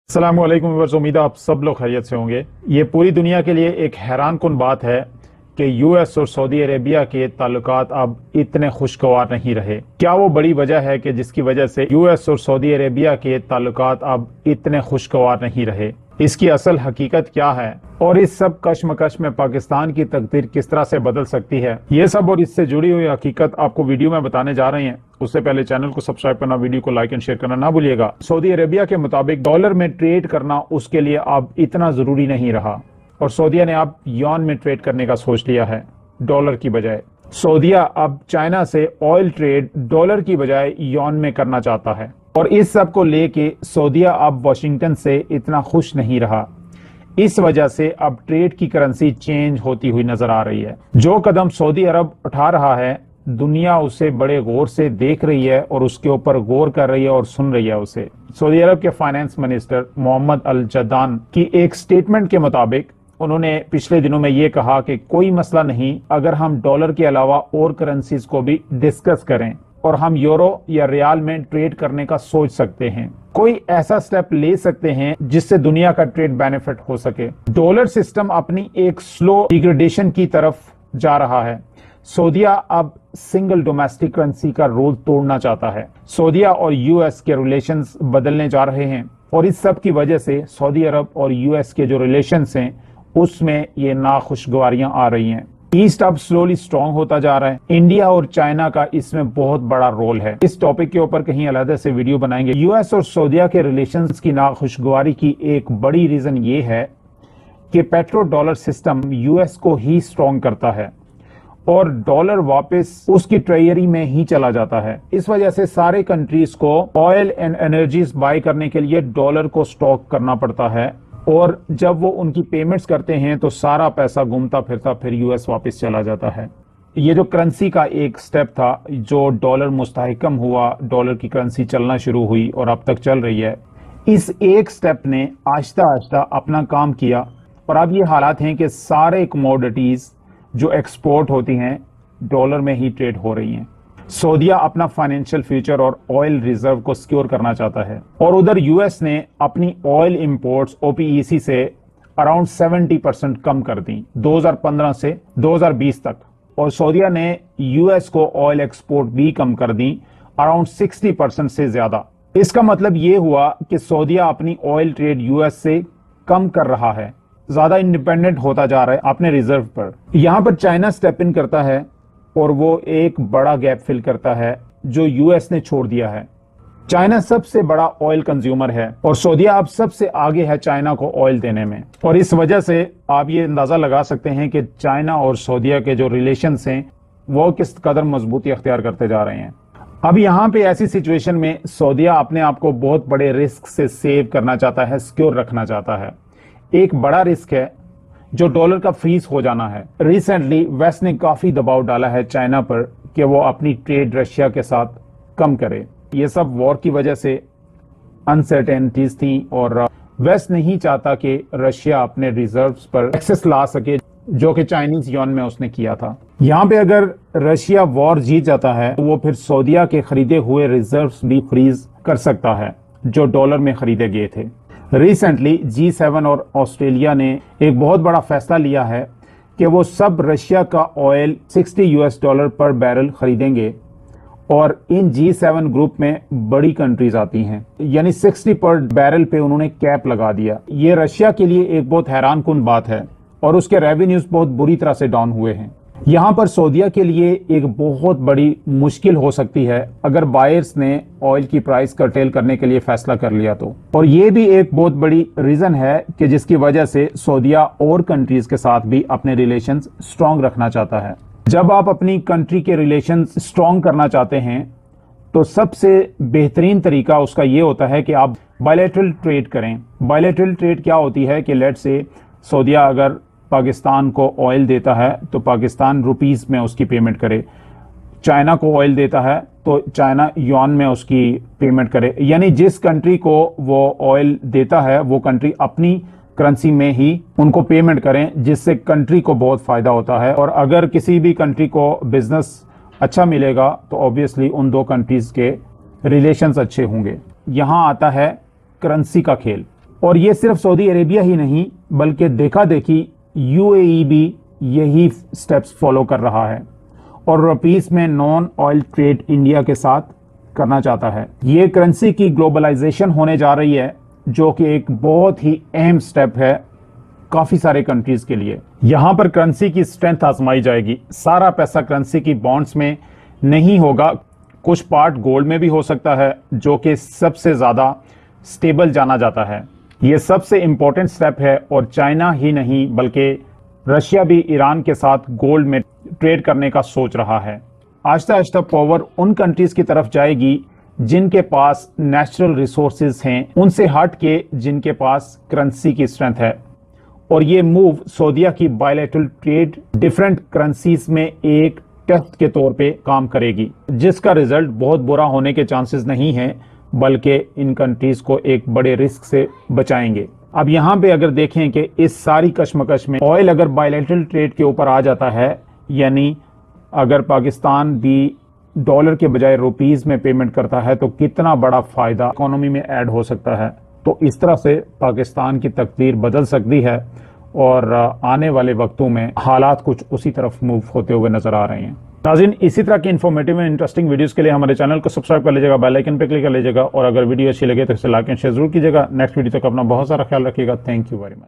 अस्सलामुअलैकुम व्यूअर्स, उम्मीद है आप सब लोग खैरियत से होंगे। ये पूरी दुनिया के लिए एक हैरान कुन बात है कि यूएस और सऊदी अरेबिया के ताल्लुकात अब इतने खुशगवार नहीं रहे। क्या वो बड़ी वजह है कि जिसकी वजह से यूएस और सऊदी अरेबिया के ताल्लुकात अब इतने खुशगवार नहीं रहे? इसकी असल हकीकत क्या है और इस सब कशमकश में पाकिस्तान की तकदीर किस तरह से बदल सकती है, ये सब और इससे जुड़ी हुई हकीकत आपको वीडियो में बताने जा रहे हैं। उससे पहले चैनल को सब्सक्राइब करना, वीडियो को लाइक एंड शेयर करना ना भूलिएगा। सऊदी अरेबिया के मुताबिक डॉलर में ट्रेड करना उसके लिए अब इतना जरूरी नहीं रहा और सऊदीया ने अब युआन में ट्रेड करने का सोच लिया है डॉलर की बजाय। सऊदीया अब चाइना से ऑयल ट्रेड डॉलर की बजाय युआन में करना चाहता है और इस सब को लेके सऊदीया अब वाशिंगटन से इतना खुश नहीं रहा। इस वजह से अब ट्रेड की करेंसी चेंज होती हुई नजर आ रही है। जो कदम सऊदी अरब उठा रहा है, दुनिया उसे बड़े गौर से देख रही है और उसके ऊपर गौर कर रही है और सुन रही है उसे। सऊदी अरब के फाइनेंस मिनिस्टर मोहम्मद अल जद्दान की एक स्टेटमेंट के मुताबिक उन्होंने पिछले दिनों में ये कहा कि कोई मसला नहीं अगर हम डॉलर के अलावा और करेंसीज को भी डिस्कस करें और हम यूरो या रियाल में ट्रेड करने का सोच सकते हैं। कोई ऐसा स्टेप ले सकते हैं जिससे दुनिया का ट्रेड बेनिफिट हो सके। डॉलर सिस्टम अपनी एक स्लो डिग्रेडेशन की तरफ जा रहा है। सऊदीया अब सिंगल डोमेस्टिक करेंसी का रोल तोड़ना चाहता है। सऊदीया और यूएस के रिलेशंस बदलने जा रहे हैं और इस सब की वजह से सऊदी अरब और यूएस के जो रिलेशंस हैं उसमें ये नाखुशगवारियां आ रही हैं। ईस्ट अब स्लोली स्ट्रांग होता जा रहा है। इंडिया और चाइना का इसमें बहुत बड़ा रोल है। इस टॉपिक के ऊपर कहीं अलग से वीडियो बनाएंगे। यूएस और सऊदीया के रिलेशंस की नाखुशगवारी की एक बड़ी रीजन ये है कि पेट्रो डॉलर सिस्टम यूएस को ही स्ट्रांग करता है और डॉलर वापस उसकी ट्रेजरी में ही चला जाता है। इस वजह से सारे कंट्रीज को ऑयल एंड एनर्जीज बाय करने के लिए डॉलर को स्टॉक करना पड़ता है और जब वो उनकी पेमेंट्स करते हैं तो सारा पैसा घूमता फिरता फिर यूएस वापस चला जाता है। ये जो करेंसी का एक स्टेप था, जो डॉलर मुस्तहकम हुआ, डॉलर की करेंसी चलना शुरू हुई और अब तक चल रही है, इस एक स्टेप ने आहिस्ता आहिस्ता अपना काम किया और अब ये हालात हैं कि सारे कमोडिटीज जो एक्सपोर्ट होती हैं डॉलर में ही ट्रेड हो रही हैं। सऊदीया अपना फाइनेंशियल फ्यूचर और ऑयल रिजर्व को सिक्योर करना चाहता है और उधर यूएस ने अपनी ऑयल इंपोर्ट्स ओपीईसी से अराउंड 70% कम कर दी 2015 से 2020 तक और सऊदीया ने यूएस को ऑयल एक्सपोर्ट भी कम कर दी अराउंड 60% से ज्यादा। इसका मतलब ये हुआ कि सऊदीया अपनी ऑयल ट्रेड यूएस से कम कर रहा है, ज्यादा इंडिपेंडेंट होता जा रहा है अपने रिजर्व पर। यहां पर चाइना स्टेप इन करता है और वो एक बड़ा गैप फिल करता है जो यूएस ने छोड़ दिया है। चाइना सबसे बड़ा ऑयल कंज्यूमर है और सऊदीया अब सबसे आगे है चाइना को ऑयल देने में और इस वजह से आप ये अंदाजा लगा सकते हैं कि चाइना और सऊदीया के जो रिलेशंस हैं वो किस कदर मजबूती अख्तियार करते जा रहे हैं। अब यहाँ पे ऐसी सिचुएशन में सऊदीया अपने आप को बहुत बड़े रिस्क से सेव करना चाहता है, सिक्योर रखना चाहता है। एक बड़ा रिस्क है जो डॉलर का फ्रीज हो जाना है। रिसेंटली वेस्ट ने काफी दबाव डाला है चाइना पर कि वो अपनी ट्रेड रशिया के साथ कम करे। ये सब वॉर की वजह से अनसर्टेनिटीज थी और वेस्ट नहीं चाहता कि रशिया अपने रिजर्व्स पर एक्सेस ला सके जो कि चाइनीज युआन में उसने किया था। यहाँ पे अगर रशिया वॉर जीत जाता है तो वो फिर सऊदीया के खरीदे हुए रिजर्व्स भी फ्रीज कर सकता है जो डॉलर में खरीदे गए थे। रिसेंटली G7 और ऑस्ट्रेलिया ने एक बहुत बड़ा फैसला लिया है कि वो सब रशिया का ऑयल $60 पर बैरल खरीदेंगे और इन G7 ग्रुप में बड़ी कंट्रीज आती हैं, यानी 60 पर बैरल पे उन्होंने कैप लगा दिया। ये रशिया के लिए एक बहुत हैरान कुन बात है और उसके रेवेन्यूज बहुत बुरी तरह से डाउन हुए हैं। यहाँ पर सऊदीया के लिए एक बहुत बड़ी मुश्किल हो सकती है अगर बायर्स ने ऑयल की प्राइस कर्टेल करने के लिए फैसला कर लिया तो। और ये भी एक बहुत बड़ी रीजन है कि जिसकी वजह से सऊदीया और कंट्रीज के साथ भी अपने रिलेशंस स्ट्रांग रखना चाहता है। जब आप अपनी कंट्री के रिलेशंस स्ट्रांग करना चाहते हैं तो सबसे बेहतरीन तरीका उसका ये होता है कि आप बायलैटरल ट्रेड करें। बायलैटरल ट्रेड क्या होती है कि लेट से सऊदीया अगर पाकिस्तान को ऑयल देता है तो पाकिस्तान रुपीस में उसकी पेमेंट करे, चाइना को ऑयल देता है तो चाइना युआन में उसकी पेमेंट करे, यानी जिस कंट्री को वो ऑयल देता है वो कंट्री अपनी करेंसी में ही उनको पेमेंट करें, जिससे कंट्री को बहुत फायदा होता है। और अगर किसी भी कंट्री को बिजनेस अच्छा मिलेगा तो ऑब्वियसली उन दो कंट्रीज के रिलेशंस अच्छे होंगे। यहाँ आता है करेंसी का खेल। और ये सिर्फ सऊदी अरेबिया ही नहीं बल्कि देखा देखी यूएई भी यही स्टेप्स फॉलो कर रहा है और रुपीस में नॉन ऑयल ट्रेड इंडिया के साथ करना चाहता है। ये करेंसी की ग्लोबलाइजेशन होने जा रही है जो कि एक बहुत ही अहम स्टेप है काफी सारे कंट्रीज के लिए। यहां पर करेंसी की स्ट्रेंथ आजमाई जाएगी। सारा पैसा करेंसी की बॉन्ड्स में नहीं होगा, कुछ पार्ट गोल्ड में भी हो सकता है जो कि सबसे ज्यादा स्टेबल जाना जाता है। यह सबसे इंपॉर्टेंट स्टेप है और चाइना ही नहीं बल्कि रशिया भी ईरान के साथ गोल्ड में ट्रेड करने का सोच रहा है। आहिस्ता आहिस्ता पावर उन कंट्रीज की तरफ जाएगी जिनके पास नेचुरल रिसोर्सेज हैं, उनसे हट के जिनके पास करेंसी की स्ट्रेंथ है। और ये मूव सऊदीया की बायलैटरल ट्रेड डिफरेंट करेंसीज में एक टेस्ट के तौर पे काम करेगी, जिसका रिजल्ट बहुत बुरा होने के चांसेस नहीं है बल्कि इन कंट्रीज को एक बड़े रिस्क से बचाएंगे। अब यहाँ पे अगर देखें कि इस सारी कशमकश में ऑयल अगर बायलैटरल ट्रेड के ऊपर आ जाता है, यानी अगर पाकिस्तान भी डॉलर के बजाय रुपीस में पेमेंट करता है तो कितना बड़ा फायदा इकोनॉमी में ऐड हो सकता है। तो इस तरह से पाकिस्तान की तकदीर बदल सकती है और आने वाले वक्तों में हालात कुछ उसी तरफ मूव होते हुए नजर आ रहे हैं। नाज़रीन, इसी तरह की इन्फॉर्मेटिव एंड इंटरेस्टिंग वीडियोस के लिए हमारे चैनल को सब्सक्राइब कर लीजिएगा, बेल आइकन पे क्लिक कर लीजिएगा और अगर वीडियो अच्छी लगे तो इसे लाइक एंड शेयर जरूर कीजिएगा। नेक्स्ट वीडियो तक अपना बहुत सारा ख्याल रखिएगा। Thank you very much.